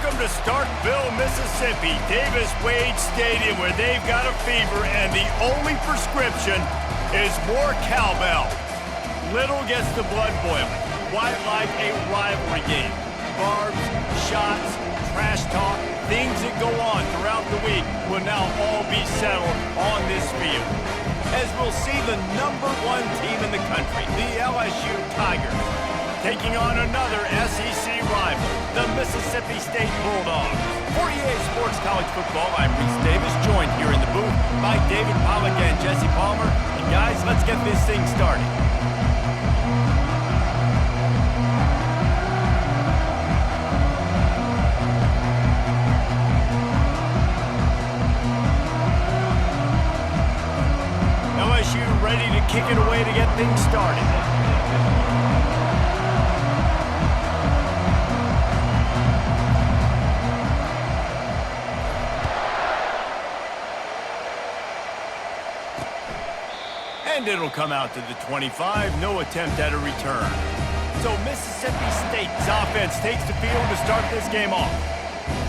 Welcome to Starkville, Mississippi, Davis-Wade Stadium, where they've got a fever, and the only prescription is more cowbell. Little gets the blood boiling, quite like a rivalry game. Barbs, shots, trash talk, things that go on throughout the week will now all be settled on this field. As we'll see the #1 team in the country, the LSU Tigers, taking on another SEC rival, the Mississippi State Bulldogs. For EA Sports College Football, I'm Reese Davis, joined here in the booth by David Pollack and Jesse Palmer. And guys, let's get this thing started. LSU ready to kick it away to get things started. And it'll come out to the 25, no attempt at a return. So Mississippi State's offense takes the field to start this game off.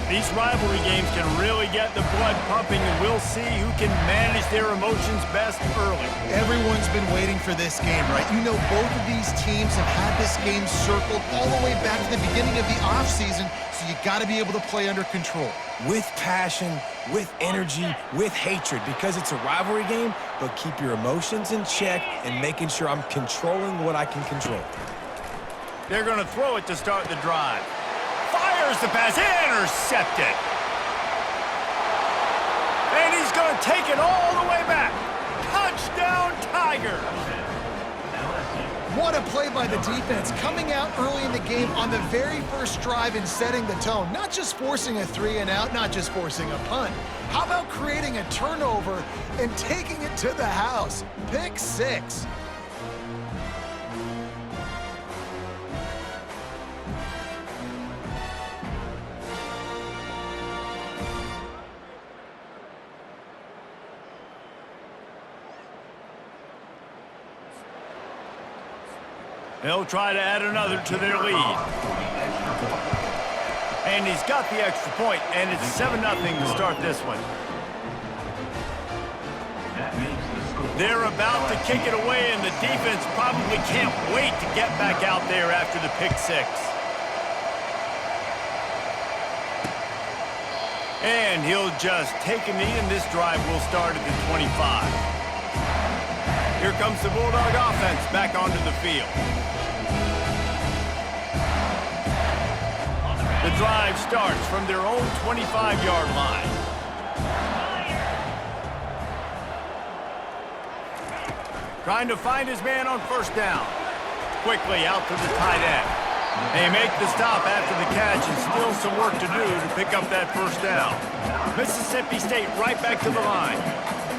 These rivalry games can really get the blood pumping, and we'll see who can manage their emotions best early. Everyone's been waiting for this game, right? You know, both of these teams have had this game circled all the way back to the beginning of the offseason, so you got to be able to play under control. With passion, with energy, with hatred, because it's a rivalry game, but keep your emotions in check and making sure I'm controlling what I can control. They're going to throw it to start the drive. Fires the pass, intercepted. And he's going to take it all the way back. Touchdown, Tigers. What a play by the defense, coming out early in the game on the very first drive and setting the tone. Not just forcing a 3-and-out, not just forcing a punt. How about creating a turnover and taking it to the house? Pick 6. They'll try to add another to their lead. And he's got the extra point, and it's 7-0 to start this one. They're about to kick it away, and the defense probably can't wait to get back out there after the pick 6. And he'll just take a knee, and this drive will start at the 25. Here comes the Bulldog offense back onto the field. The drive starts from their own 25-yard line. Trying to find his man on first down. Quickly out to the tight end. They make the stop after the catch, and still some work to do to pick up that first down. Mississippi State right back to the line.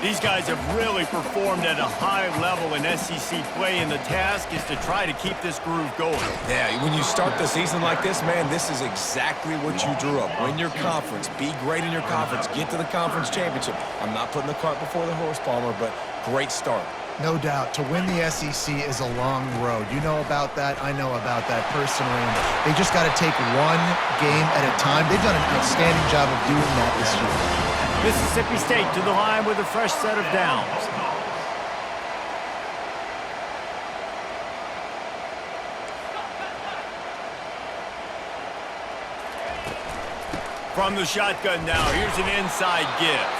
These guys have really performed at a high level in SEC play, and the task is to try to keep this groove going. Yeah, when you start the season like this, man, this is exactly what you drew up. Win your conference, be great in your conference, get to the conference championship. I'm not putting the cart before the horse, Palmer, but great start. No doubt, to win the SEC is a long road. You know about that, I know about that personally. And they just got to take one game at a time. They've done an outstanding job of doing that this year. Mississippi State to the line with a fresh set of downs. From the shotgun now, here's an inside give.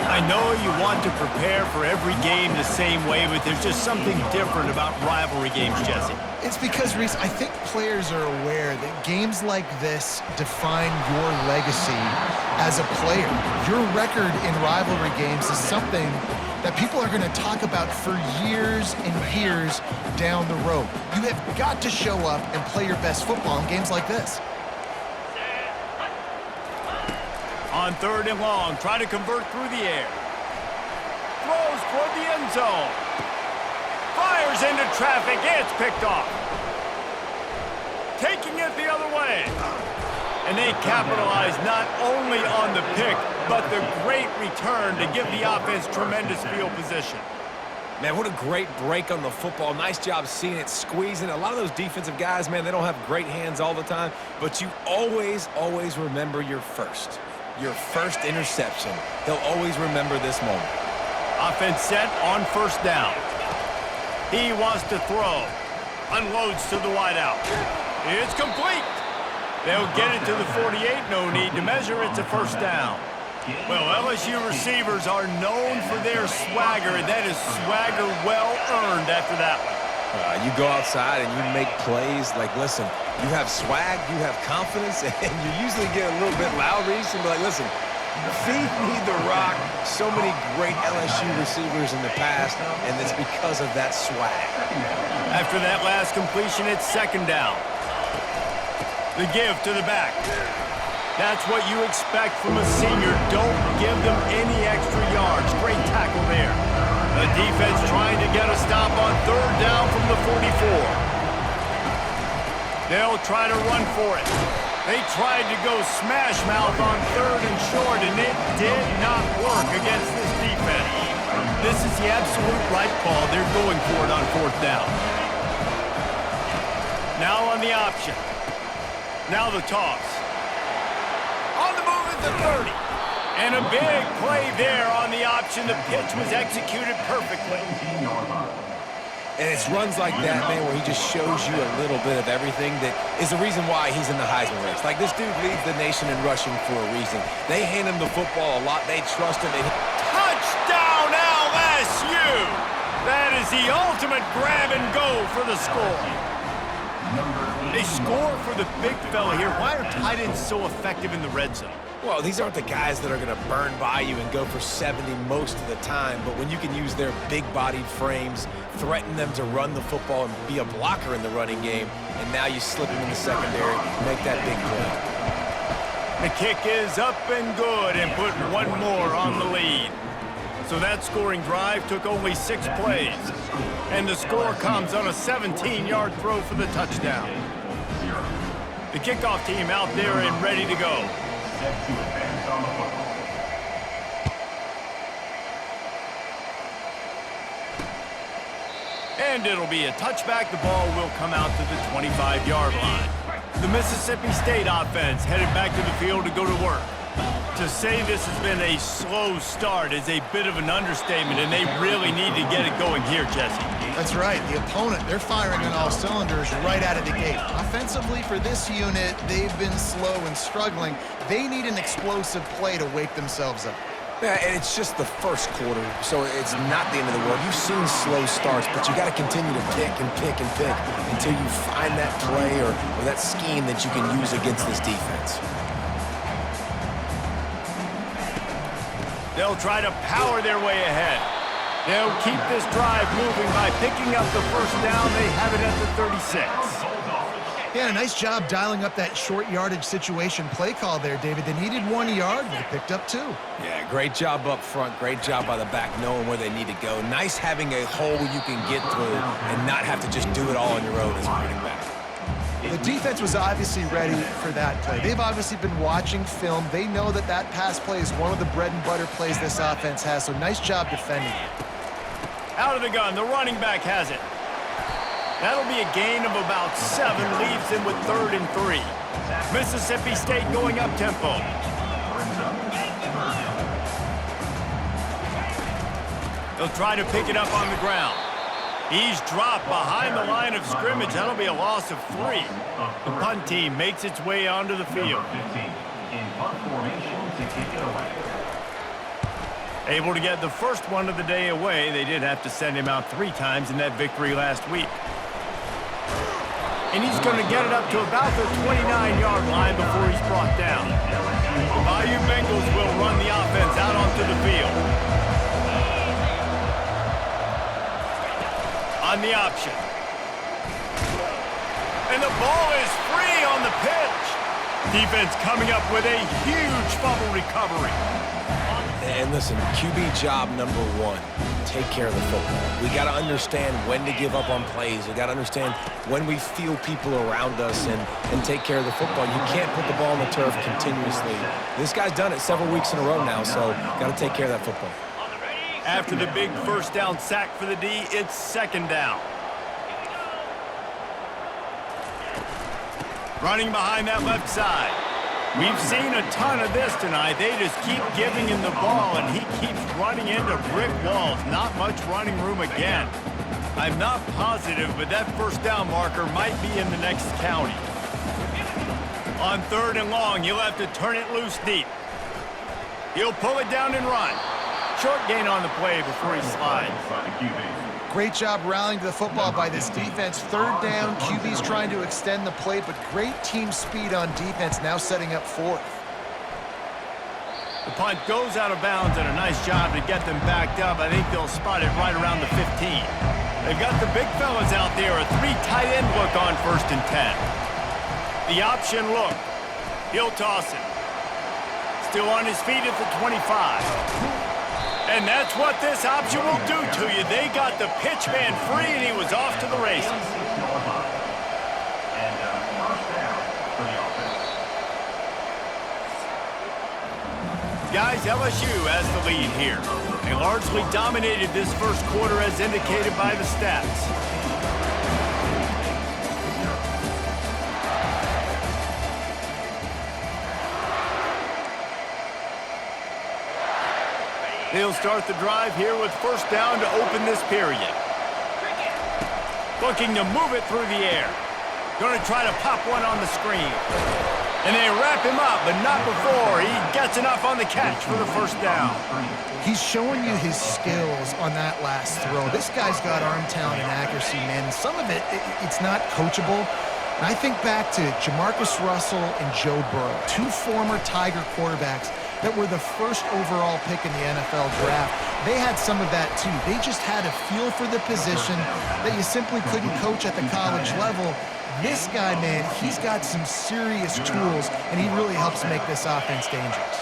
I know you want to prepare for every game the same way, but there's just something different about rivalry games, Jesse. It's because, Reese, I think players are aware that games like this define your legacy as a player. Your record in rivalry games is something that people are going to talk about for years and years down the road. You have got to show up and play your best football in games like this. On 3rd and long, try to convert through the air. Throws toward the end zone. Fires into traffic. It's picked off. Taking it the other way. And they capitalize not only on the pick, but the great return to give the offense tremendous field position. Man, what a great break on the football. Nice job seeing it, squeezing. A lot of those defensive guys, man, they don't have great hands all the time, but you always, always remember your first interception. They'll always remember this moment. Offense set on first down. He wants to throw. Unloads to the wideout. It's complete. They'll get it to the 48. No need to measure. It's a first down. Well, LSU receivers are known for their swagger, and that is swagger well earned after that one. You go outside and you make plays. Like, listen, you have swag, you have confidence, and you usually get a little bit loud, Reese, and be like, listen, feed me the rock. So many great LSU receivers in the past, and it's because of that swag. After that last completion, it's second down. The give to the back. That's what you expect from a senior. Don't give them any extra yards. Great tackle there. The defense trying to get a stop on third down from the 44. They'll try to run for it. They tried to go smash mouth on third and short, and it did not work against this defense. This is the absolute right call. They're going for it on fourth down. Now on the option. Now the toss. On the move at the 30. And a big play there on the option. The pitch was executed perfectly. And it's runs like that, man, where he just shows you a little bit of everything that is the reason why he's in the Heisman race. Like, this dude leads the nation in rushing for a reason. They hand him the football a lot. They trust him. Touchdown, LSU! That is the ultimate grab and go for the score. They score for the big fella here. Why are tight ends so effective in the red zone? Well, these aren't the guys that are going to burn by you and go for 70 most of the time, but when you can use their big-bodied frames, threaten them to run the football and be a blocker in the running game, and now you slip them in the secondary, make that big play. The kick is up and good and put one more on the lead. So that scoring drive took only 6 plays, and the score comes on a 17-yard throw for the touchdown. The kickoff team out there and ready to go. And it'll be a touchback. The ball will come out to the 25-yard line. The Mississippi State offense headed back to the field to go to work. To say this has been a slow start is a bit of an understatement, and they really need to get it going here, Jesse. That's right. The opponent, they're firing on all cylinders right out of the gate. Offensively, for this unit, they've been slow and struggling. They need an explosive play to wake themselves up. Yeah, and it's just the first quarter, so it's not the end of the world. You've seen slow starts, but you got to continue to pick and pick and pick until you find that play or that scheme that you can use against this defense. They'll try to power their way ahead. They'll keep this drive moving by picking up the first down. They have it at the 36. Yeah, nice job dialing up that short yardage situation play call there, David. They needed 1 yard, and they picked up 2. Yeah, great job up front. Great job by the back knowing where they need to go. Nice having a hole you can get through and not have to just do it all on your own as a running back. The defense was obviously ready for that play. They've obviously been watching film. They know that that pass play is one of the bread and butter plays this offense has, so nice job defending it. Out of the gun, the running back has it. That'll be a gain of about 7, leaves them with 3rd and 3. Mississippi State going up tempo. They'll try to pick it up on the ground. He's dropped behind the line of scrimmage. That'll be a loss of 3. The punt team makes its way onto the field. Able to get the first one of the day away. They did have to send him out 3 times in that victory last week. And he's going to get it up to about the 29-yard line before he's brought down. The Bayou Bengals will run the offense out onto the field. On the option. And the ball is free on the pitch. Defense coming up with a huge fumble recovery. And listen, QB job number 1, take care of the football. We got to understand when to give up on plays. We got to understand when we feel people around us and take care of the football. You can't put the ball on the turf continuously. This guy's done it several weeks in a row now, so got to take care of that football. After the big first down sack for the D, it's second down. Running behind that left side. We've seen a ton of this tonight. They just keep giving him the ball, and he keeps running into brick walls. Not much running room again. I'm not positive, but that first down marker might be in the next county. On 3rd and long, he'll have to turn it loose deep. He'll pull it down and run. Short gain on the play before he slides. Great job rallying to the football by this defense. 3rd down, QB's trying to extend the play, but great team speed on defense, now setting up 4th. The punt goes out of bounds, and a nice job to get them backed up. I think they'll spot it right around the 15. They've got the big fellas out there, a 3 tight end look on 1st and 10. The option look. He'll toss it. Still on his feet at the 25. And that's what this option will do to you. They got the pitch man free, and he was off to the races. Guys, LSU has the lead here. They largely dominated this first quarter as indicated by the stats. They'll start the drive here with first down to open this period. Looking to move it through the air. Going to try to pop one on the screen. And they wrap him up, but not before he gets enough on the catch for the first down. He's showing you his skills on that last throw. This guy's got arm talent and accuracy, man. And some of it's not coachable. And I think back to Jamarcus Russell and Joe Burrow, 2 former Tiger quarterbacks that were the first overall pick in the NFL draft. They had some of that too. They just had a feel for the position that you simply couldn't coach at the college level. This guy, man, he's got some serious tools, and he really helps make this offense dangerous.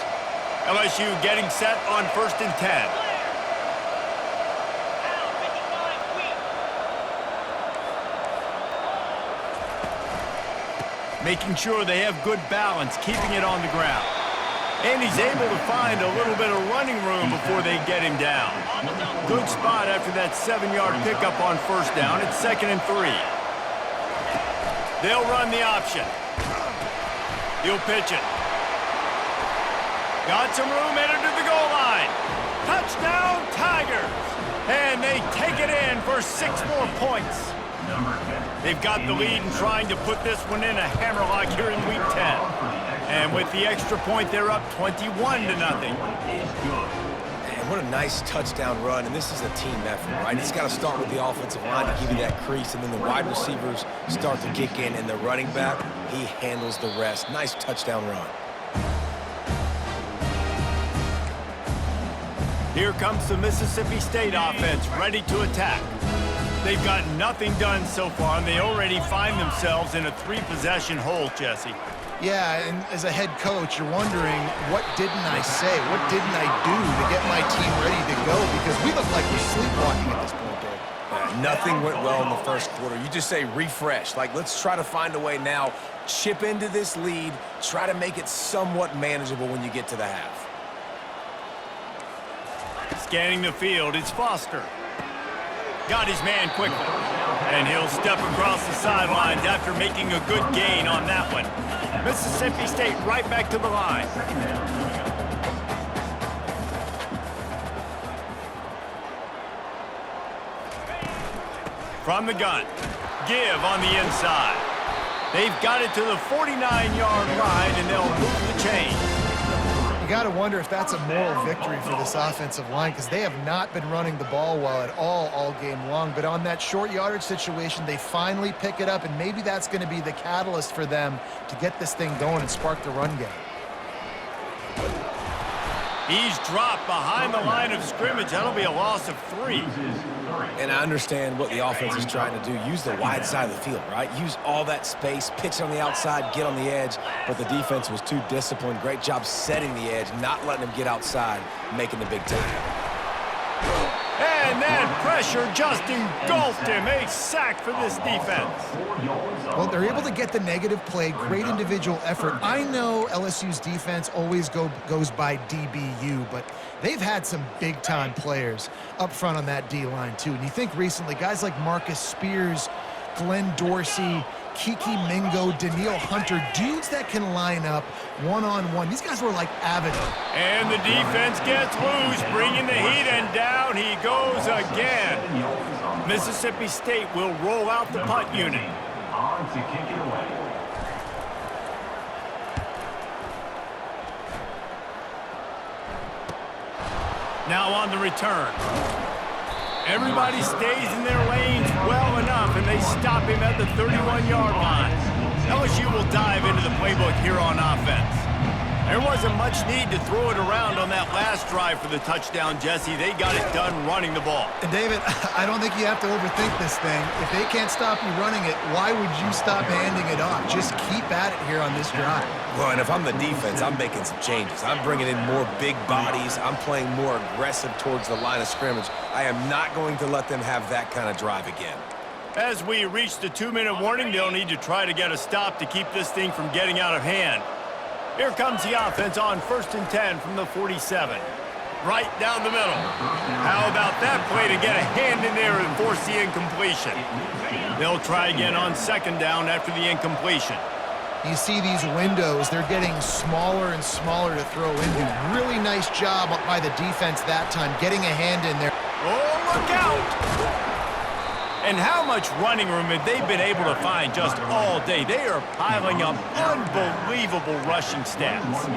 LSU getting set on 1st and 10. Making sure they have good balance, keeping it on the ground. And he's able to find a little bit of running room before they get him down. Good spot after that 7-yard pickup on first down. It's 2nd and 3. They'll run the option. He'll pitch it. Got some room, headed to the goal line. Touchdown, Tigers! And they take it in for 6 more points. They've got the lead and trying to put this one in a hammerlock here in Week 10. And with the extra point, they're up 21-0. Man, what a nice touchdown run. And this is a team effort, right? It's got to start with the offensive line to give you that crease, and then the wide receivers start to kick in, and the running back, he handles the rest. Nice touchdown run. Here comes the Mississippi State offense, ready to attack. They've got nothing done so far, and they already find themselves in a 3-possession hole, Jesse. Yeah, and as a head coach, you're wondering, what didn't I say? What didn't I do to get my team ready to go? Because we look like we're sleepwalking at this point, Dave. Yeah, nothing went well in the first quarter. You just say refresh. Like, let's try to find a way now, chip into this lead, try to make it somewhat manageable when you get to the half. Scanning the field, it's Foster. Got his man quickly. And he'll step across the sidelines after making a good gain on that one. Mississippi State right back to the line. From the gun. Give on the inside. They've got it to the 49-yard line, and they'll move the chains. You got to wonder if that's a moral victory for this offensive line, because they have not been running the ball well at all game long. But on that short yardage situation, they finally pick it up, and maybe that's going to be the catalyst for them to get this thing going and spark the run game. He's dropped behind the line of scrimmage. That'll be a loss of 3. And I understand what the offense is trying to do. Use the wide side of the field, right? Use all that space, pitch on the outside, get on the edge. But the defense was too disciplined. Great job setting the edge, not letting them get outside, making the big tackle. And then pressure just engulfed him. A sack for this defense. Well, they're able to get the negative play, great individual effort. I know LSU's defense always goes by DBU, but they've had some big-time players up front on that D-line, too. And you think recently, guys like Marcus Spears, Glenn Dorsey, Kiki Mingo, Daniil Hunter, dudes that can line up one-on-one. These guys were like avid. And the defense gets loose, bringing the heat, and down he goes again. Mississippi State will roll out the punt unit. On to kick it away. Now on the return. Everybody stays in their lanes well enough, and they stop him at the 31-yard line. LSU will dive into the playbook here on offense. There wasn't much need to throw it around on that last drive for the touchdown, Jesse. They got it done running the ball. And David, I don't think you have to overthink this thing. If they can't stop you running it, why would you stop handing it off? Just keep at it here on this drive. Well, and if I'm the defense, I'm making some changes. I'm bringing in more big bodies. I'm playing more aggressive towards the line of scrimmage. I am not going to let them have that kind of drive again. As we reach the 2-minute warning, they'll need to try to get a stop to keep this thing from getting out of hand. Here comes the offense on 1st and 10 from the 47. Right down the middle. How about that play to get a hand in there and force the incompletion? They'll try again on 2nd down after the incompletion. You see these windows, they're getting smaller and smaller to throw into. Really nice job by the defense that time, getting a hand in there. Oh, look out! And how much running room have they been able to find just all day? They are piling up unbelievable rushing stats.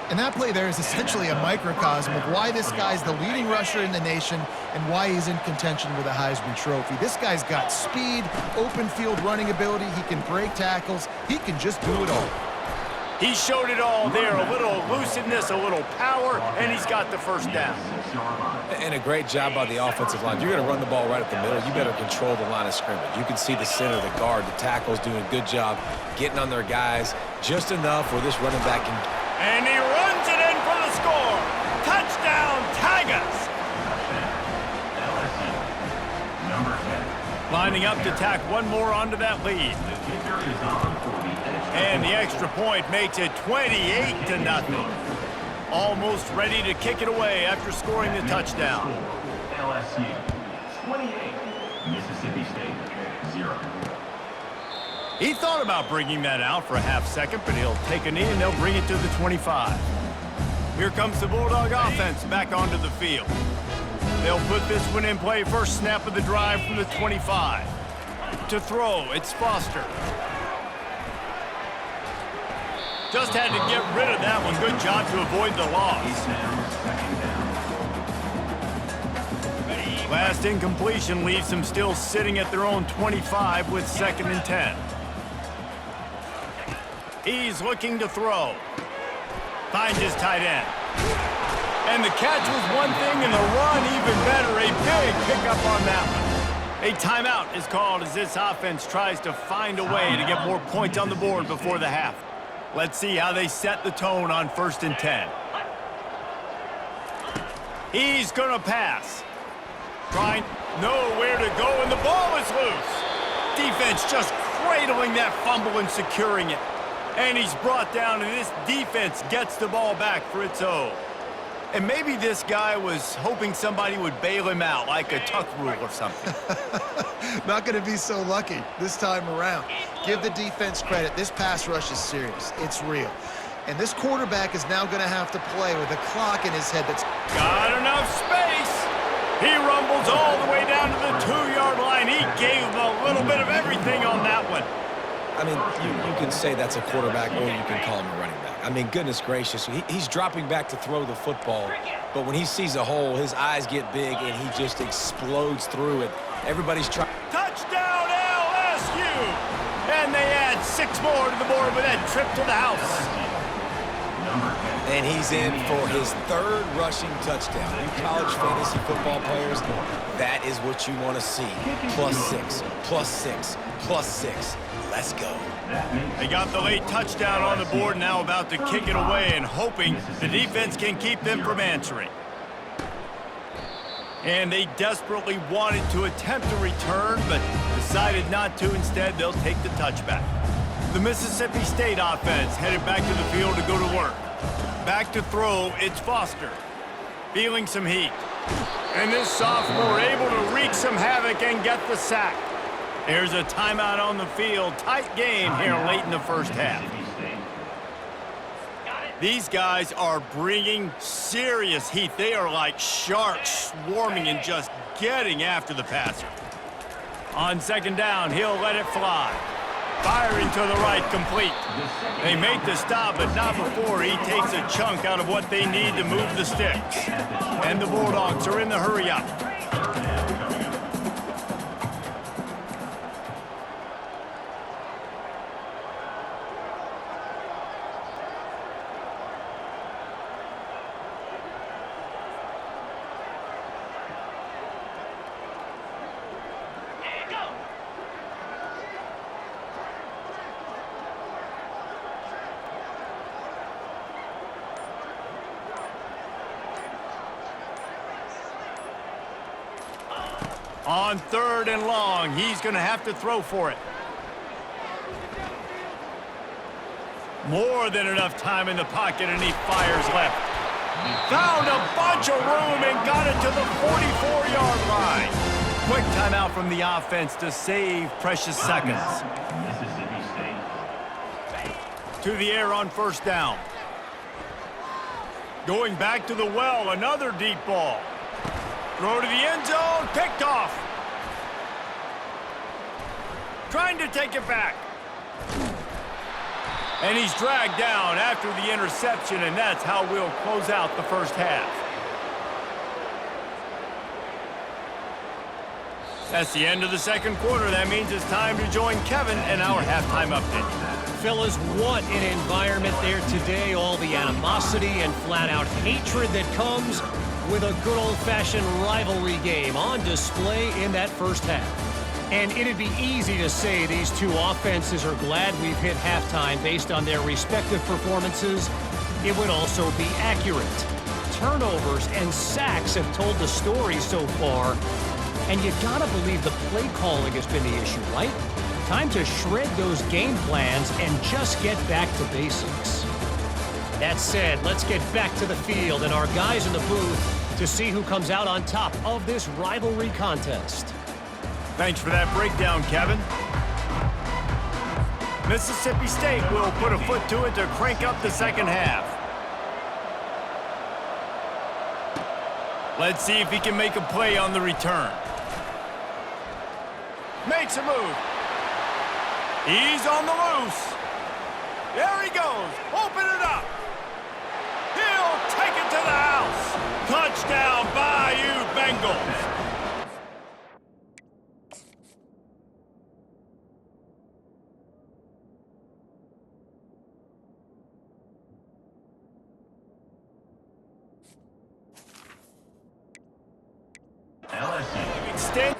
And that play there is essentially a microcosm of why this guy's the leading rusher in the nation and why he's in contention with a Heisman Trophy. This guy's got speed, open field running ability, he can break tackles, he can just do it all. He showed it all there, a little elusiveness, a little power, and he's got the first down. And a great job by the offensive line. You're going to run the ball right at the middle. You better control the line of scrimmage. You can see the center, the guard, the tackles doing a good job getting on their guys just enough where this running back can. And he runs it in for the score. Touchdown, Tigers. LSU, number 10. Lining up to tack one more onto that lead. The kicker is on for the extra And the extra point makes it 28-0. Almost ready to kick it away after scoring the touchdown. LSU 28, Mississippi State 0. He thought about bringing that out for a half second, but he'll take a knee and they'll bring it to the 25. Here comes the Bulldog offense back onto the field. They'll put this one in play first snap of the drive from the 25. To throw, it's Foster. Just had to get rid of that one. Good job to avoid the loss. Last incompletion leaves them still sitting at their own 25 with 2nd and 10. He's looking to throw. Finds his tight end. And the catch was one thing and the run even better. A big pickup on that one. A timeout is called as this offense tries to find a way to get more points on the board before the half. Let's see how they set the tone on 1st and 10. He's going to pass. Trying nowhere to go, and the ball is loose. Defense just cradling that fumble and securing it. And he's brought down, and this defense gets the ball back for its own. And maybe this guy was hoping somebody would bail him out, like a tuck rule or something. Not going to be so lucky this time around. Give the defense credit. This pass rush is serious. It's real. And this quarterback is now going to have to play with a clock in his head that's got enough space. He rumbles all the way down to the 2-yard line. He gave a little bit of everything on that one. I mean, you can say that's a quarterback or you can call him a running back. I mean, goodness gracious, he's dropping back to throw the football, but when he sees a hole, his eyes get big and he just explodes through it. Everybody's trying. Touchdown, LSU! And they add 6 more to the board with that trip to the house. And he's in for his 3rd rushing touchdown. You college fantasy football players, that is what you want to see. +6, +6, +6. Let's go. They got the late touchdown on the board, now about to kick it away and hoping the defense can keep them from answering. And they desperately wanted to attempt a return, but decided not to. Instead, they'll take the touchback. The Mississippi State offense headed back to the field to go to work. Back to throw, it's Foster. Feeling some heat. And this sophomore able to wreak some havoc and get the sack. There's a timeout on the field. Tight game here late in the first half. These guys are bringing serious heat. They are like sharks swarming and just getting after the passer. On second down, he'll let it fly. Firing to the right, complete. They make the stop, but not before he takes a chunk out of what they need to move the sticks. And the Bulldogs are in the hurry-up. On third and long, he's going to have to throw for it. More than enough time in the pocket, and he fires left. Found a bunch of room and got it to the 44-yard line. Quick timeout from the offense to save precious seconds. Mississippi State. To the air on first down. Going back to the well, another deep ball. Throw to the end zone, picked off. Trying to take it back. And he's dragged down after the interception, and that's how we'll close out the first half. That's the end of the second quarter. That means it's time to join Kevin in our halftime update. Fellas, what an environment there today. All the animosity and flat-out hatred that comes with a good old-fashioned rivalry game on display in that first half. And it'd be easy to say these two offenses are glad we've hit halftime based on their respective performances. It would also be accurate. Turnovers and sacks have told the story so far. And you gotta believe the play calling has been the issue, right? Time to shred those game plans and just get back to basics. That said, let's get back to the field and our guys in the booth to see who comes out on top of this rivalry contest. Thanks for that breakdown, Kevin. Mississippi State will put a foot to it to crank up the second half. Let's see if he can make a play on the return. Makes a move. He's on the loose. There he goes. Open it up. He'll take it to the house. Touchdown, Bayou Bengals. LSU. Extend.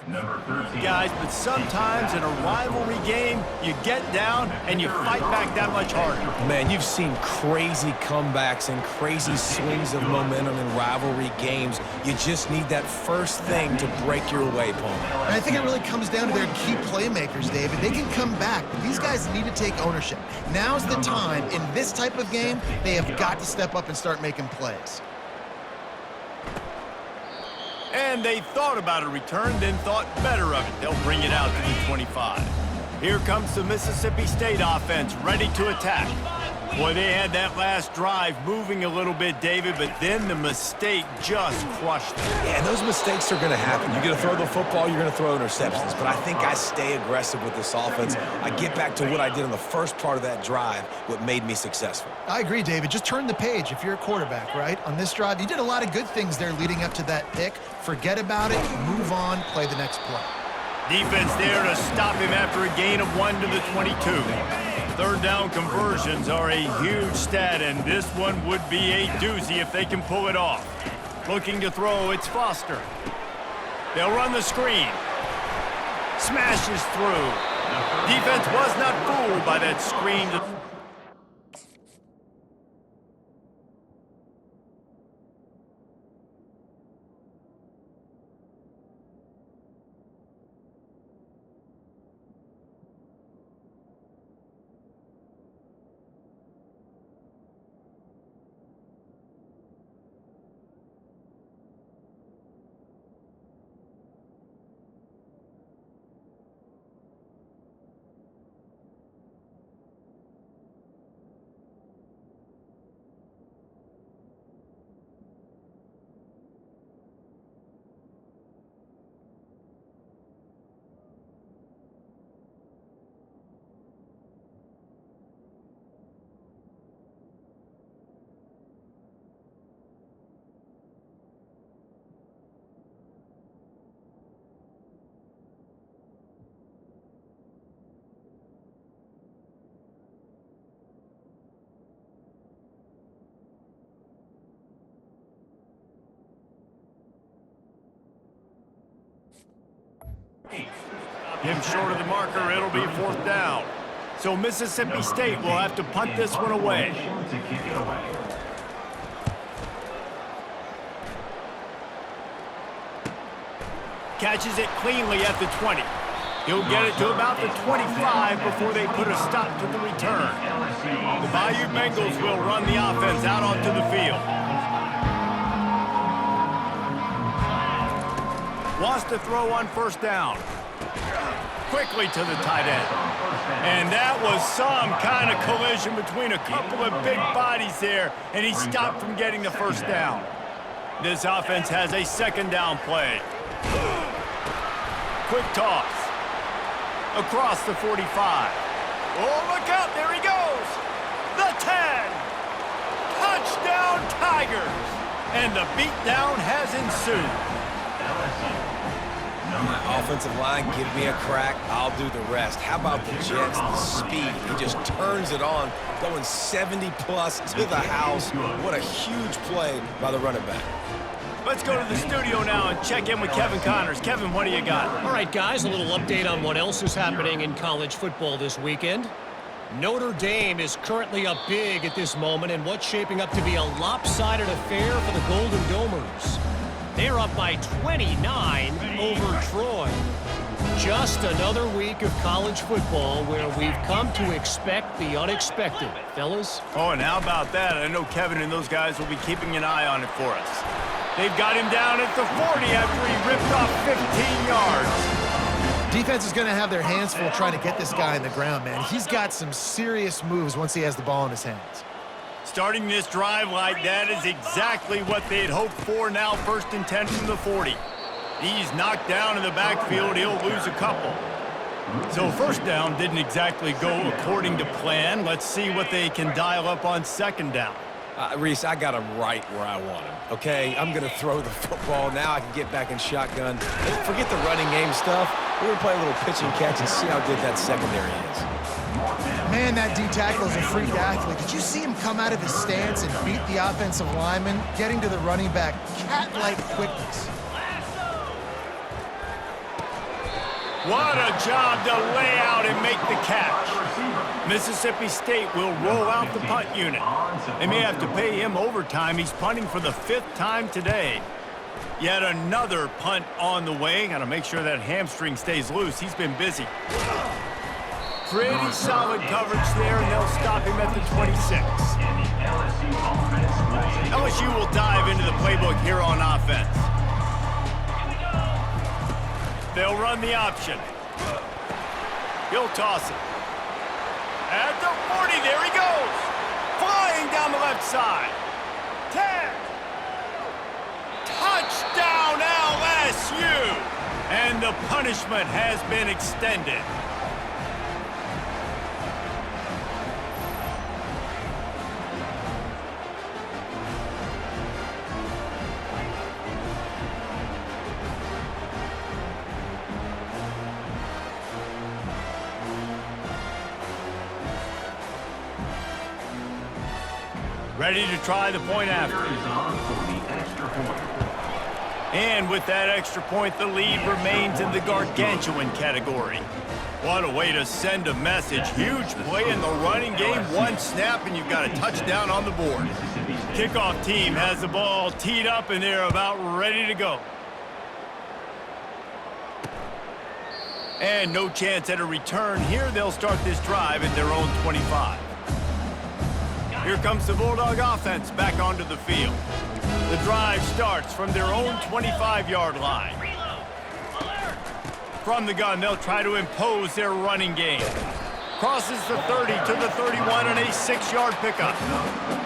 Number 13. Guys, but sometimes in a rivalry game, you get down and you fight back that much harder. Man, you've seen crazy comebacks and crazy swings of momentum in rivalry games. You just need that first thing to break your way, Paul. And I think it really comes down to their key playmakers, David. They can come back, but these guys need to take ownership. Now's the time. In this type of game, they have got to step up and start making plays. And they thought about a return, then thought better of it. They'll bring it out to the 25. Here comes the Mississippi State offense, ready to attack. Boy, they had that last drive moving a little bit, David, but then the mistake just crushed them. Yeah, and those mistakes are going to happen. You're going to throw the football, you're going to throw interceptions. But I think I stay aggressive with this offense. I get back to what I did in the first part of that drive, what made me successful. I agree, David. Just turn the page if you're a quarterback, right? On this drive, you did a lot of good things there leading up to that pick. Forget about it, move on, play the next play. Defense there to stop him after a gain of 1 to the 22. Third down conversions are a huge stat, and this one would be a doozy if they can pull it off. Looking to throw, it's Foster. They'll run the screen. Smashes through. Defense was not fooled by that screen. Him short of the marker, it'll be fourth down. So Mississippi State will have to punt this one away. To kick it away. Catches it cleanly at the 20. He'll get it to about the 25 before they put a stop to the return. The Bayou Bengals will run the offense out onto the field. Wants to throw on first down. Quickly to the tight end. And that was some kind of collision between a couple of big bodies there, and he stopped from getting the first down. This offense has a second down play. Quick toss. Across the 45. Oh, look out, there he goes. The 10. Touchdown Tigers. And the beatdown has ensued. My offensive line, give me a crack, I'll do the rest. How about the Jets, the speed? He just turns it on, going 70-plus to the house. What a huge play by the running back. Let's go to the studio now and check in with Kevin Connors. Kevin, what do you got? All right, guys, a little update on what else is happening in college football this weekend. Notre Dame is currently up big at this moment in what's shaping up to be a lopsided affair for the Golden Domers. They're up by 29 over Troy. Just another week of college football where we've come to expect the unexpected, fellas. Oh, and how about that? I know Kevin and those guys will be keeping an eye on it for us. They've got him down at the 40 after he ripped off 15 yards. Defense is going to have their hands full trying to get this guy in the ground, man. He's got some serious moves once he has the ball in his hands. Starting this drive like that is exactly what they had hoped for. Now 1st and 10 from the 40. He's knocked down in the backfield. He'll lose a couple. So first down didn't exactly go according to plan. Let's see what they can dial up on second down. Reese, I got him right where I want him, okay? I'm going to throw the football. Now I can get back in shotgun. Forget the running game stuff. We're going to play a little pitch and catch and see how good that secondary is. Man, that D-tackle is a freak athlete. Did you see him come out of his stance and beat the offensive lineman, getting to the running back? Cat-like quickness. What a job to lay out and make the catch. Mississippi State will roll out the punt unit. They may have to pay him overtime. He's punting for the 5th time today. Yet another punt on the way. Got to make sure that hamstring stays loose. He's been busy. Pretty solid coverage there, and they'll stop him at the 26. LSU will dive into the playbook here on offense. They'll run the option. He'll toss it. At the 40, there he goes. Flying down the left side. 10. Touchdown LSU! And the punishment has been extended. Ready to try the point after. Is on for the extra point. And with that extra point, the lead remains in the gargantuan category. What a way to send a message. Huge play in the running game. One snap, and you've got a touchdown on the board. Kickoff team has the ball teed up, and they're about ready to go. And no chance at a return here. They'll start this drive at their own 25. Here comes the Bulldog offense back onto the field. The drive starts from their own 25-yard line. From the gun, they'll try to impose their running game. Crosses the 30 to the 31 on a 6-yard pickup.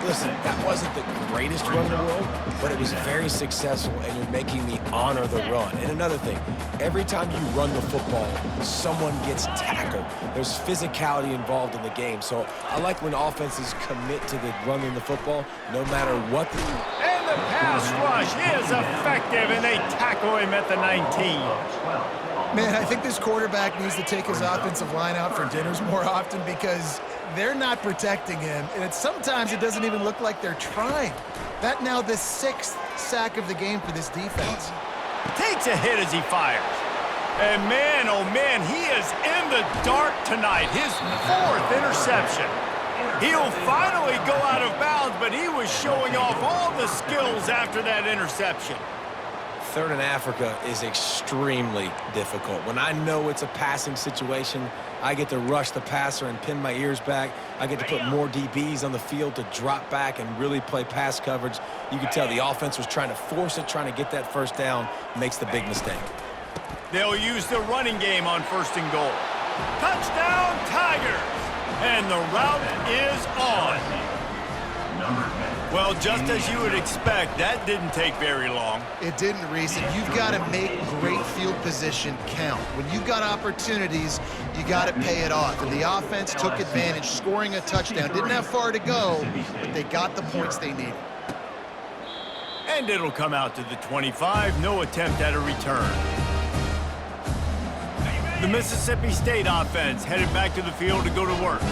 Listen, that wasn't the greatest run in the world, but it was very successful, and you're making me honor the run. And another thing, every time you run the football, someone gets tackled. There's physicality involved in the game, so I like when offenses commit to the running the football, no matter what. And the pass rush is effective, and they tackle him at the 19. Man, I think this quarterback needs to take his offensive line out for dinners more often because they're not protecting him, and sometimes it doesn't even look like they're trying. That now the 6th sack of the game for this defense. Takes a hit as he fires. And man, oh man, he is in the dark tonight. His 4th interception. He'll finally go out of bounds, but he was showing off all the skills after that interception. Third in Africa is extremely difficult. When I know it's a passing situation, I get to rush the passer and pin my ears back. I get to put more DBs on the field to drop back and really play pass coverage. You can tell the offense was trying to force it, trying to get that first down, makes the big mistake. They'll use the running game on 1st and goal. Touchdown, Tigers! And the route is on. Well, just as you would expect, that didn't take very long. It didn't, Reese, and you've got to make great field position count. When you've got opportunities, you got to pay it off. And the offense took advantage, scoring a touchdown. Didn't have far to go, but they got the points they needed. And it'll come out to the 25. No attempt at a return. The Mississippi State offense headed back to the field to go to work.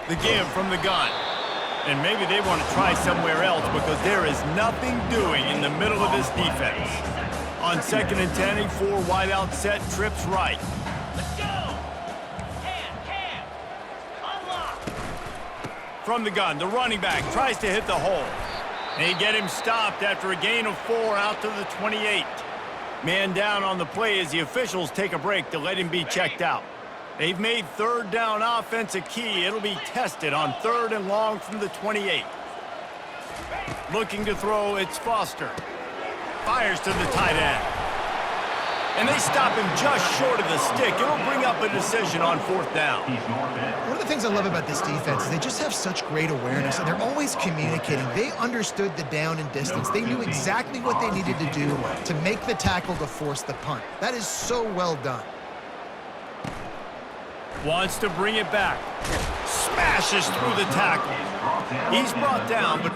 The give from the gun. And maybe they want to try somewhere else because there is nothing doing in the middle of this defense. On 2nd and 10, a 4 wide out set, trips right. Let's go! Cam! Unlock! From the gun, the running back tries to hit the hole. They get him stopped after a gain of 4 out to the 28. Man down on the play as the officials take a break to let him be checked out. They've made 3rd down offense a key. It'll be tested on 3rd and long from the 28. Looking to throw, it's Foster. Fires to the tight end. And they stop him just short of the stick. It'll bring up a decision on 4th down. One of the things I love about this defense is they just have such great awareness, and they're always communicating. They understood the down and distance. They knew exactly what they needed to do to make the tackle to force the punt. That is so well done. Wants to bring it back. Smashes through the tackle. He's brought down, but...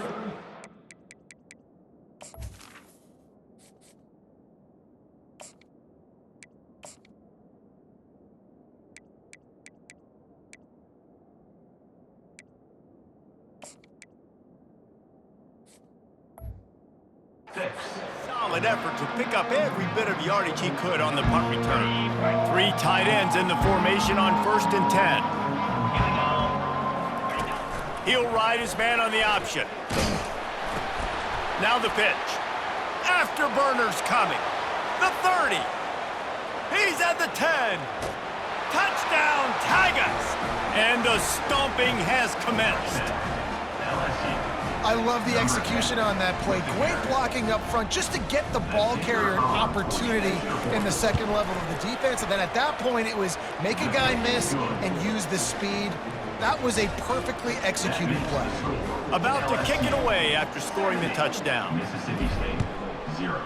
Solid effort to pick up every bit of yardage he could on the punt return. 3 tight ends in the formation on 1st and 10. He'll ride his man on the option. Now the pitch. Afterburners coming. The 30. He's at the 10. Touchdown, Tigers! And the stomping has commenced. LSU. I love the execution on that play. Great blocking up front just to get the ball carrier an opportunity in the second level of the defense. And then at that point, it was make a guy miss and use the speed. That was a perfectly executed play. About to kick it away after scoring the touchdown. Mississippi State, 0.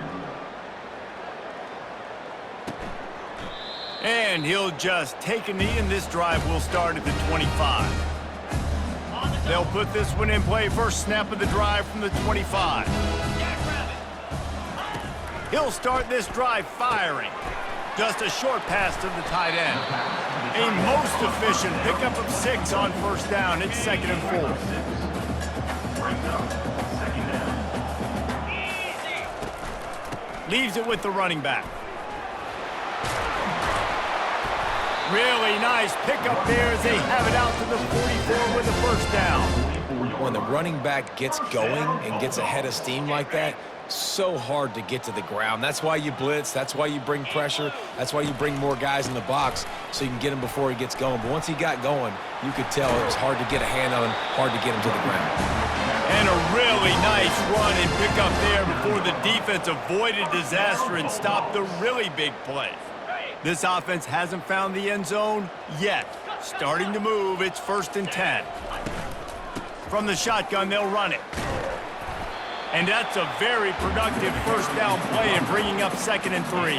And he'll just take a knee, and this drive will start at the 25. They'll put this one in play. First snap of the drive from the 25. He'll start this drive firing. Just a short pass to the tight end. A most efficient pickup of 6 on first down. It's 2nd and 4. Leaves it with the running back. Really nice pickup there as they have it out to the 44 with the first down. When the running back gets going and gets ahead of steam like that, so hard to get to the ground. That's why you blitz. That's why you bring pressure. That's why you bring more guys in the box so you can get him before he gets going. But once he got going, you could tell it was hard to get a hand on him, hard to get him to the ground. And a really nice run and pickup there before the defense avoided disaster and stopped the really big play. This offense hasn't found the end zone yet. Starting to move, it's 1st and 10. From the shotgun, they'll run it. And that's a very productive first down play and bringing up 2nd and 3.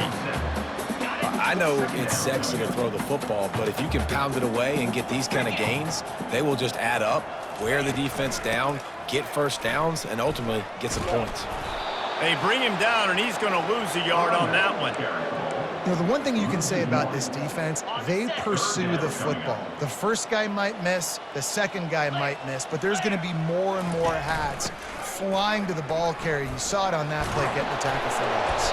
I know it's sexy to throw the football, but if you can pound it away and get these kind of gains, they will just add up, wear the defense down, get first downs, and ultimately get some points. They bring him down, and he's going to lose a yard on that one. You know, the one thing you can say about this defense, they pursue the football. The first guy might miss, the second guy might miss, but there's going to be more and more hats flying to the ball carrier. You saw it on that play, getting the tackle for loss.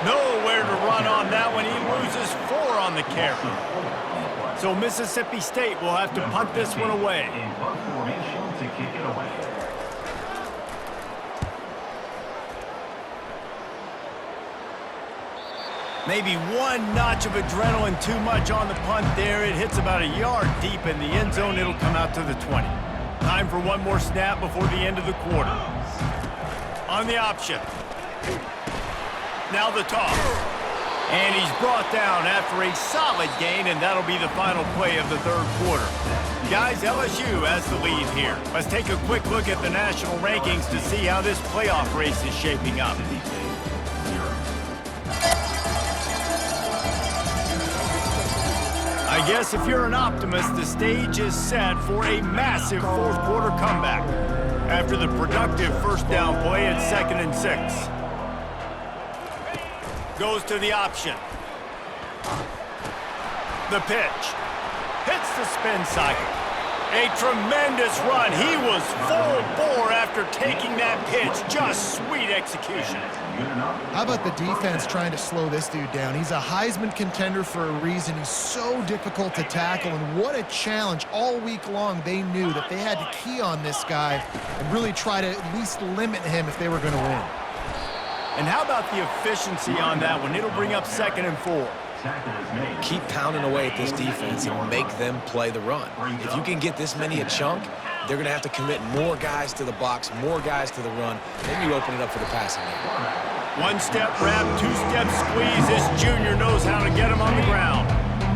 Nowhere to run on that one. He loses 4 on the carry. So Mississippi State will have to punt this one away. In punt formation to kick it away. Maybe one notch of adrenaline too much on the punt there. It hits about a yard deep in the end zone. It'll come out to the 20. Time for one more snap before the end of the quarter. On the option. Now the toss. And he's brought down after a solid gain, and that'll be the final play of the 3rd quarter. Guys, LSU has the lead here. Let's take a quick look at the national rankings to see how this playoff race is shaping up. I guess if you're an optimist, the stage is set for a massive 4th quarter comeback. After the productive first down play at 2nd and 6. Goes to the option. The pitch. Hits the spin cycle. A tremendous run. He was full bore after taking that pitch. Just sweet execution. How about the defense trying to slow this dude down? He's a Heisman contender for a reason. He's so difficult to tackle, and what a challenge. All week long, they knew that they had to key on this guy and really try to at least limit him if they were going to win. And how about the efficiency on that one? It'll bring up 2nd and 4. Keep pounding away at this defense and make them play the run. If you can get this many a chunk, they're going to have to commit more guys to the box, more guys to the run. Then you open it up for the passing game. One-step wrap, two-step squeeze. This junior knows how to get him on the ground.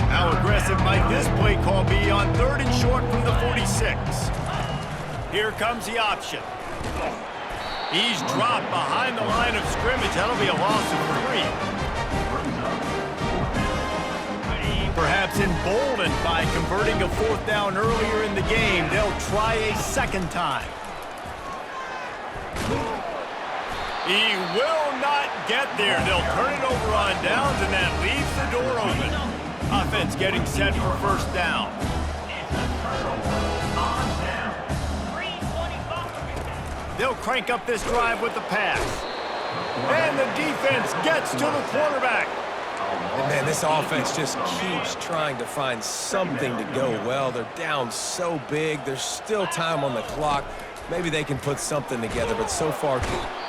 How aggressive might this play call be on 3rd and short from the 46? Here comes the option. He's dropped behind the line of scrimmage. That'll be a loss of 3. Perhaps emboldened by converting a 4th down earlier in the game, they'll try a 2nd time. He will not get there. They'll turn it over on downs, and that leaves the door open. Offense getting set for first down. They'll crank up this drive with the pass. And the defense gets to the quarterback. And man, this offense just keeps trying to find something to go well. They're down so big. There's still time on the clock. Maybe they can put something together, but so far...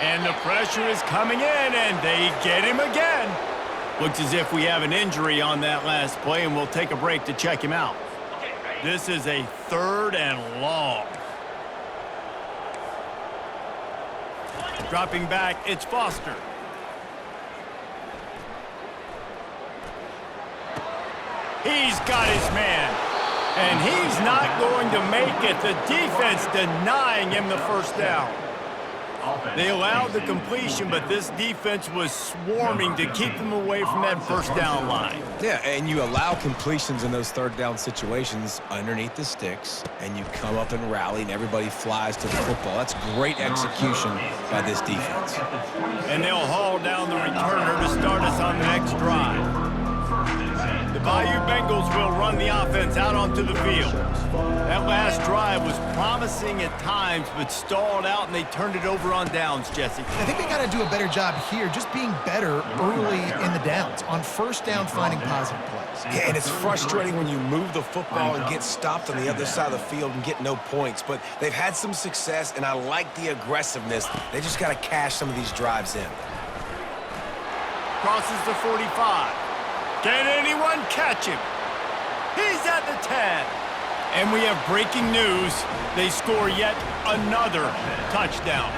And the pressure is coming in, and they get him again. Looks as if we have an injury on that last play, and we'll take a break to check him out. This is a 3rd and long. Dropping back, it's Foster. He's got his man. And he's not going to make it. The defense denying him the first down. They allowed the completion, but this defense was swarming to keep them away from that first down line. Yeah, and you allow completions in those third down situations underneath the sticks, and you come up and rally, and everybody flies to the football. That's great execution by this defense. And they'll haul down the returner to start us on the next drive. The Bayou Bengals will run the offense out onto the field. That last drive was promising at times, but stalled out, and they turned it over on downs, Jesse. I think they got to do a better job here, just being better early in the downs, on first down finding positive plays. Yeah, and it's frustrating when you move the football and get stopped on the other side of the field and get no points, but they've had some success, and I like the aggressiveness. They just got to cash some of these drives in. Crosses the 45. Can anyone catch him? He's at the 10. And we have breaking news. They score yet another touchdown.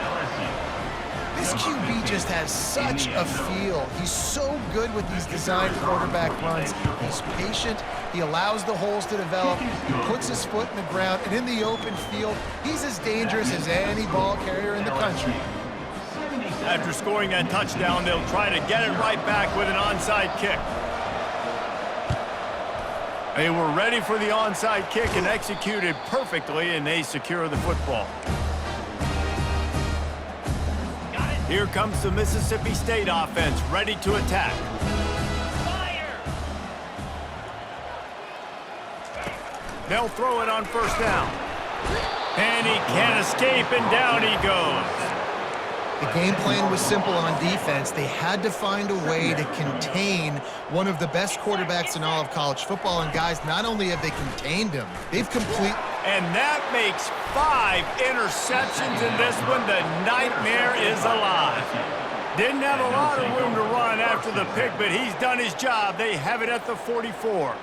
This QB just has such a feel. He's so good with these designed quarterback runs. He's patient. He allows the holes to develop. He puts his foot in the ground. And in the open field, he's as dangerous as any ball carrier in the country. After scoring that touchdown, they'll try to get it right back with an onside kick. They were ready for the onside kick and executed perfectly, and they secure the football. Here comes the Mississippi State offense, ready to attack. Fire! They'll throw it on first down. And he can't escape, and down he goes. The game plan was simple on defense. They had to find a way to contain one of the best quarterbacks in all of college football. And guys, not only have they contained him, they've And that makes 5 interceptions in this one. The nightmare is alive. Didn't have a lot of room to run after the pick, but he's done his job. They have it at the 44.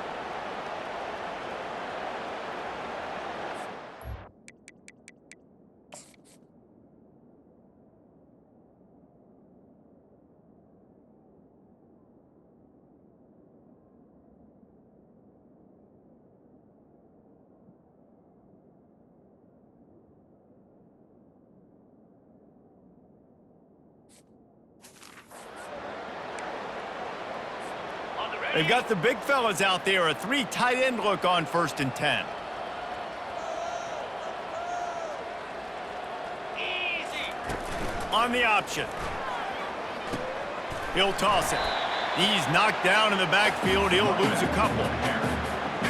They've got the big fellas out there, a 3 tight end look on 1st and 10. Easy! On the option. He'll toss it. He's knocked down in the backfield. He'll lose a couple.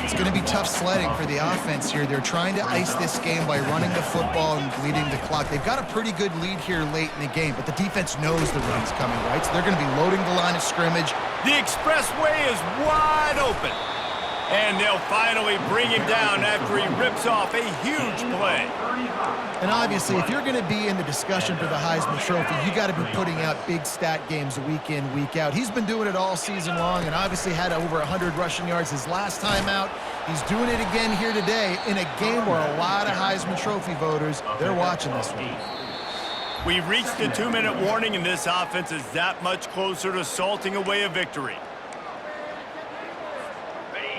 It's going to be tough sledding for the offense here. They're trying to ice this game by running the football and bleeding the clock. They've got a pretty good lead here late in the game, but the defense knows the run's coming, right? So they're going to be loading the line of scrimmage. The expressway is wide open. And they'll finally bring him down after he rips off a huge play. And obviously, if you're going to be in the discussion for the Heisman Trophy, you got to be putting out big stat games week in, week out. He's been doing it all season long and obviously had over 100 rushing yards his last time out. He's doing it again here today in a game where a lot of Heisman Trophy voters, they're watching this one. We've reached the 2-minute warning, and this offense is that much closer to salting away a victory.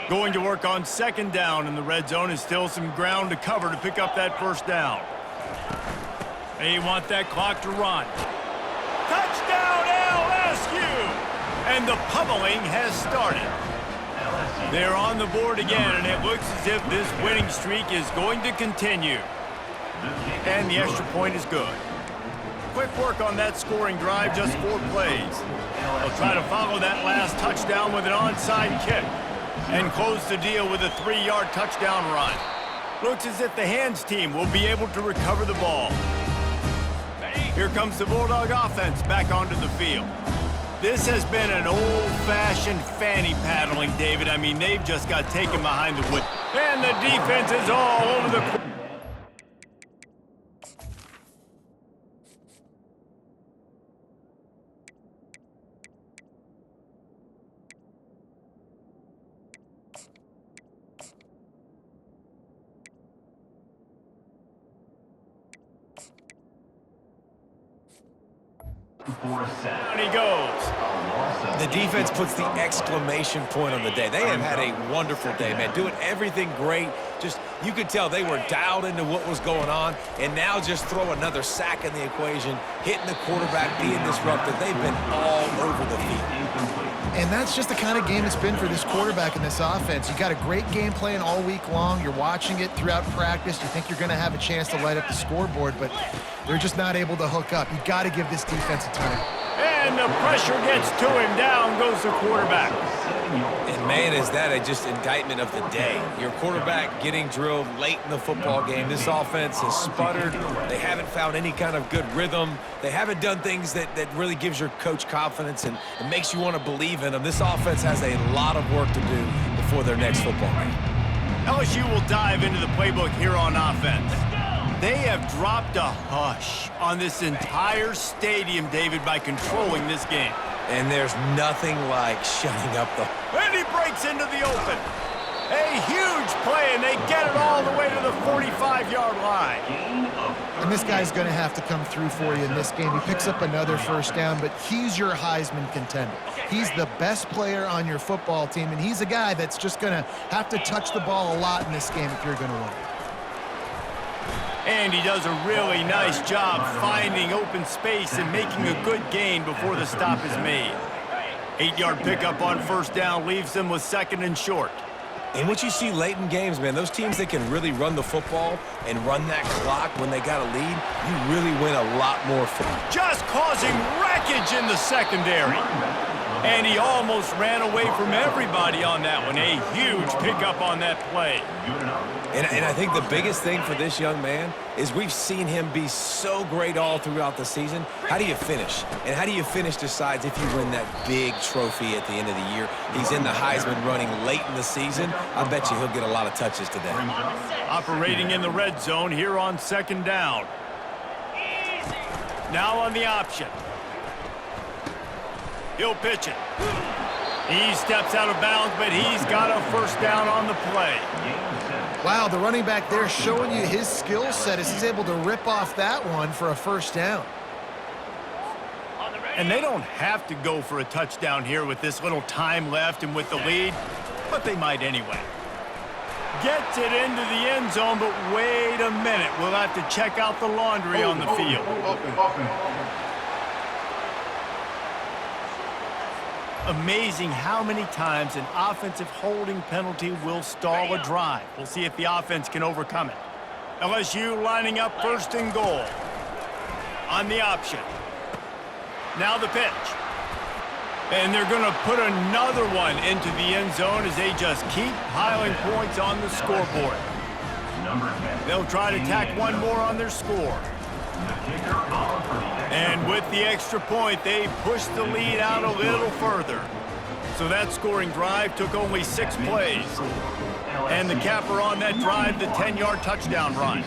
Going to work on 2nd down in the red zone, and still some ground to cover to pick up that 1st down. They want that clock to run. Touchdown LSU! And the pummeling has started. They're on the board again, and it looks as if this winning streak is going to continue. And the extra point is good. Quick work on that scoring drive, just 4 plays. They'll try to follow that last touchdown with an onside kick and close the deal with a 3-yard touchdown run. Looks as if the hands team will be able to recover the ball. Here comes the Bulldog offense back onto the field. This has been an old-fashioned fanny paddling, David. I mean, they've just got taken behind the wood. And the defense is all over the court. for a sack. And he goes. The defense puts the exclamation point on the day. They have had a wonderful day, man. Doing everything great. Just, you could tell they were dialed into what was going on. And now just throw another sack in the equation, hitting the quarterback, being disruptive. They've been all over the field. And that's just the kind of game it's been for this quarterback in this offense. You got a great game plan all week long. You're watching it throughout practice. You think you're going to have a chance to light up the scoreboard, but they're just not able to hook up. You got to give this defense a time. And the pressure gets to him. Down goes the quarterback. And, man, is that a just indictment of the day. Your quarterback getting drilled late in the football game. This offense has sputtered. They haven't found any kind of good rhythm. They haven't done things that really gives your coach confidence and makes you want to believe in them. This offense has a lot of work to do before their next football game. LSU will dive into the playbook here on offense. They have dropped a hush on this entire stadium, David, by controlling this game. And there's nothing like shutting up the... And he breaks into the open. A huge play, and they get it all the way to the 45-yard line. And this guy's going to have to come through for you in this game. He picks up another first down, but he's your Heisman contender. He's the best player on your football team, and he's a guy that's just going to have to touch the ball a lot in this game if you're going to win. And he does a really nice job finding open space and making a good gain before the stop is made. 8-yard pickup on first down leaves them with second and short. And what you see late in games, man, those teams that can really run the football and run that clock when they got a lead, you really win a lot more football. Just causing wreckage in the secondary. And he almost ran away from everybody on that one. A huge pickup on that play. And I think the biggest thing for this young man is we've seen him be so great all throughout the season. How do you finish? And how do you finish decides if you win that big trophy at the end of the year. He's in the Heisman running late in the season. I bet you he'll get a lot of touches today. Operating in the red zone here on second down. Now on the option. He'll pitch it. He steps out of bounds, but he's got a first down on the play. Wow, the running back there showing you his skill set as he's able to rip off that one for a first down. And they don't have to go for a touchdown here with this little time left and with the lead, but they might anyway. Gets it into the end zone, but wait a minute. We'll have to check out the laundry on the field. Amazing how many times an offensive holding penalty will stall a drive. We'll see if the offense can overcome it. LSU lining up first and goal. On the option. Now the pitch. And they're going to put another one into the end zone as they just keep piling points on the scoreboard. They'll try to tack one more on their score. And with the extra point, they push the lead out a little further. So that scoring drive took only 6 plays. And the capper on that drive, the 10-yard touchdown run.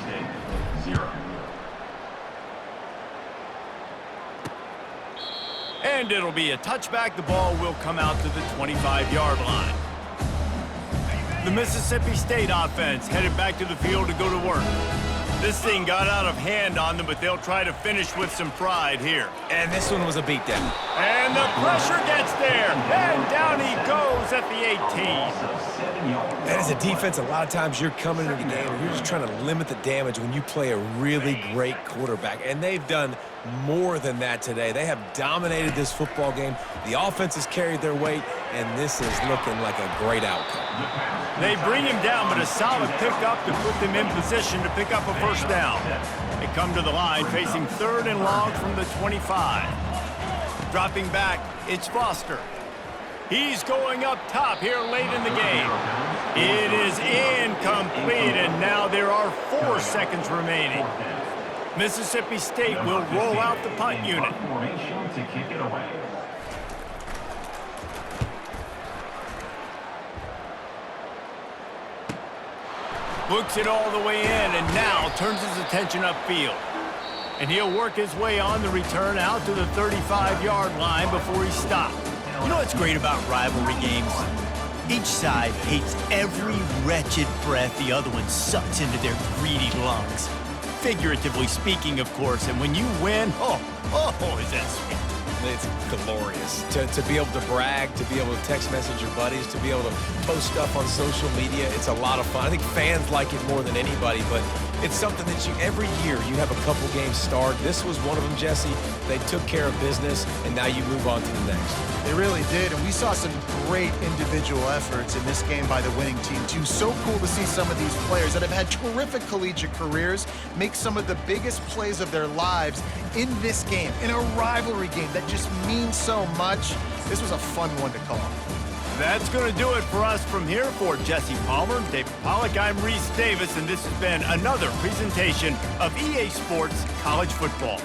And it'll be a touchback. The ball will come out to the 25-yard line. The Mississippi State offense headed back to the field to go to work. This thing got out of hand on them, but they'll try to finish with some pride here. And this one was a beatdown. And the pressure gets there. And down he goes at the 18. And as a defense, a lot of times you're coming into the game and you're just trying to limit the damage when you play a really great quarterback. And they've done more than that today. They have dominated this football game. The offense has carried their weight, and this is looking like a great outcome. They bring him down, but a solid pickup to put them in position to pick up a first down. They come to the line facing third and long from the 25. Dropping back, it's Foster. He's going up top here late in the game. It is incomplete, and now there are 4 seconds remaining. Mississippi State will roll out the punt unit. Formation to kick it away. Looks it all the way in, and now turns his attention upfield. And he'll work his way on the return out to the 35-yard line before he stopped. You know what's great about rivalry games? Each side hates every wretched breath the other one sucks into their greedy lungs. Figuratively speaking, of course, and when you win, oh, is that sweet. It's glorious to be able to brag, to be able to text message your buddies, to be able to post stuff on social media. It's a lot of fun. I think fans like it more than anybody, but it's something that every year you have a couple games start. This was one of them, Jesse. They took care of business, and now you move on to the next. They really did, and we saw some great individual efforts in this game by the winning team, too. So cool to see some of these players that have had terrific collegiate careers make some of the biggest plays of their lives in this game, in a rivalry game that just means so much. This was a fun one to call. That's going to do it for us from here. For Jesse Palmer, David Pollack, I'm Reese Davis, and this has been another presentation of EA Sports College Football.